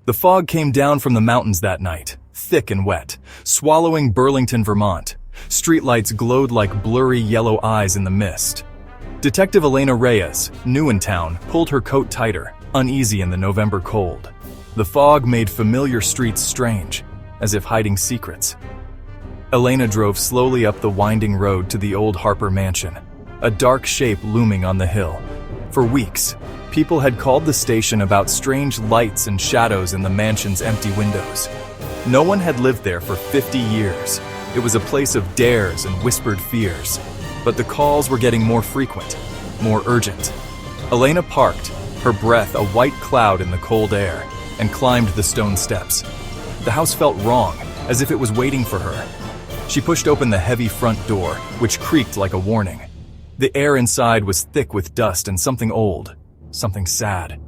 The fog came down from the mountains that night, thick and wet, swallowing Burlington, Vermont. Streetlights glowed like blurry yellow eyes in the mist. Detective Elena Reyes, new in town, pulled her coat tighter, uneasy in the November cold. The fog made familiar streets strange, as if hiding secrets. Elena drove slowly up the winding road to the old Harper mansion, a dark shape looming on the hill. For weeks, people had called the station about strange lights and shadows in the mansion's empty windows. No one had lived there for 50 years. It was a place of dares and whispered fears. But the calls were getting more frequent, more urgent. Elena parked, her breath a white cloud in the cold air, and climbed the stone steps. The house felt wrong, as if it was waiting for her. She pushed open the heavy front door, which creaked like a warning. The air inside was thick with dust and something old, something sad.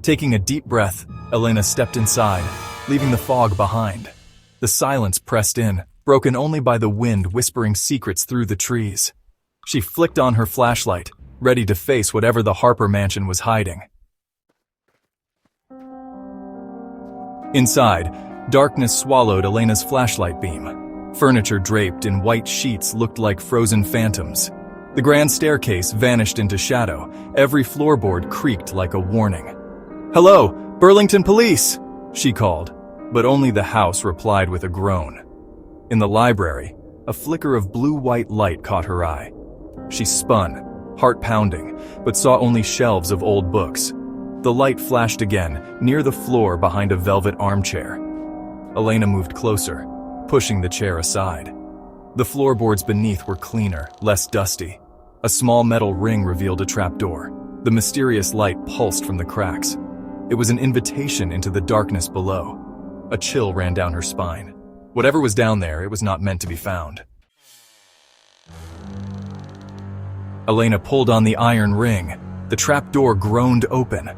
Taking a deep breath, Elena stepped inside, leaving the fog behind. The silence pressed in, broken only by the wind whispering secrets through the trees. She flicked on her flashlight, ready to face whatever the Harper mansion was hiding. Inside, darkness swallowed Elena's flashlight beam. Furniture draped in white sheets looked like frozen phantoms. The grand staircase vanished into shadow. Every floorboard creaked like a warning. "Hello, Burlington Police!" she called, but only the house replied with a groan. In the library, a flicker of blue-white light caught her eye. She spun, heart pounding, but saw only shelves of old books. The light flashed again, near the floor behind a velvet armchair. Elena moved closer, pushing the chair aside. The floorboards beneath were cleaner, less dusty. A small metal ring revealed a trapdoor. The mysterious light pulsed from the cracks. It was an invitation into the darkness below. A chill ran down her spine. Whatever was down there, it was not meant to be found. Elena pulled on the iron ring. The trapdoor groaned open.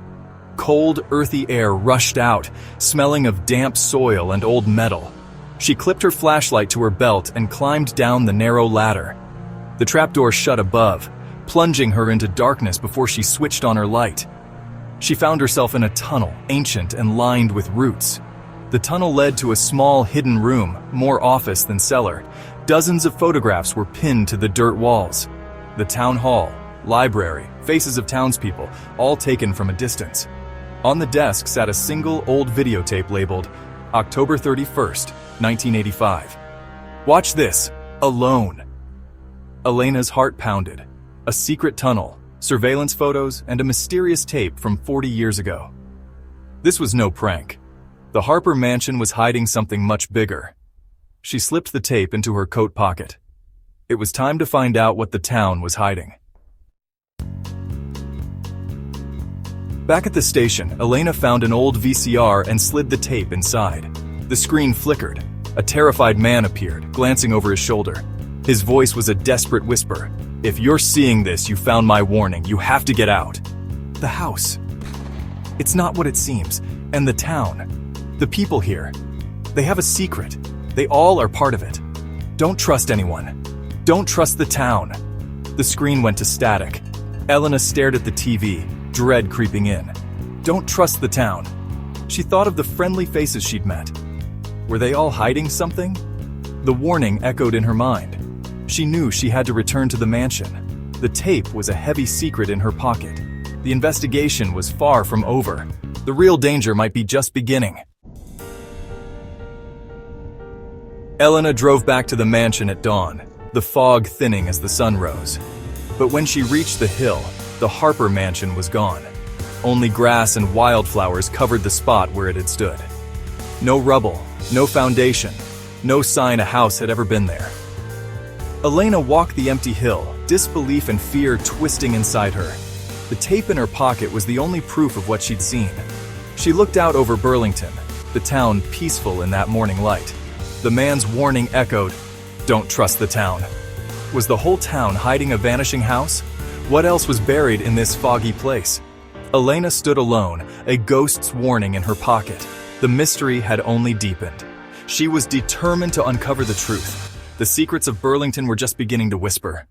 Cold, earthy air rushed out, smelling of damp soil and old metal. She clipped her flashlight to her belt and climbed down the narrow ladder. The trapdoor shut above, plunging her into darkness before she switched on her light. She found herself in a tunnel, ancient and lined with roots. The tunnel led to a small, hidden room, more office than cellar. Dozens of photographs were pinned to the dirt walls. The town hall, library, faces of townspeople, all taken from a distance. On the desk sat a single old videotape labeled October 31st, 1985. "Watch this, alone." Elena's heart pounded. A secret tunnel, surveillance photos, and a mysterious tape from 40 years ago. This was no prank. The Harper mansion was hiding something much bigger. She slipped the tape into her coat pocket. It was time to find out what the town was hiding. Back at the station, Elena found an old VCR and slid the tape inside. The screen flickered. A terrified man appeared, glancing over his shoulder. His voice was a desperate whisper. "If you're seeing this, you found my warning. You have to get out." The house. It's not what it seems. And the town. The people here. They have a secret. They all are part of it. Don't trust anyone. Don't trust the town. The screen went to static. Elena stared at the TV, dread creeping in. Don't trust the town. She thought of the friendly faces she'd met. Were they all hiding something? The warning echoed in her mind. She knew she had to return to the mansion. The tape was a heavy secret in her pocket. The investigation was far from over. The real danger might be just beginning. Elena drove back to the mansion at dawn, the fog thinning as the sun rose. But when she reached the hill, the Harper mansion was gone. Only grass and wildflowers covered the spot where it had stood. No rubble, no foundation, no sign a house had ever been there. Elena walked the empty hill, disbelief and fear twisting inside her. The tape in her pocket was the only proof of what she'd seen. She looked out over Burlington, the town peaceful in that morning light. The man's warning echoed, "Don't trust the town." Was the whole town hiding a vanishing house? What else was buried in this foggy place? Elena stood alone, a ghost's warning in her pocket. The mystery had only deepened. She was determined to uncover the truth. The secrets of Burlington were just beginning to whisper.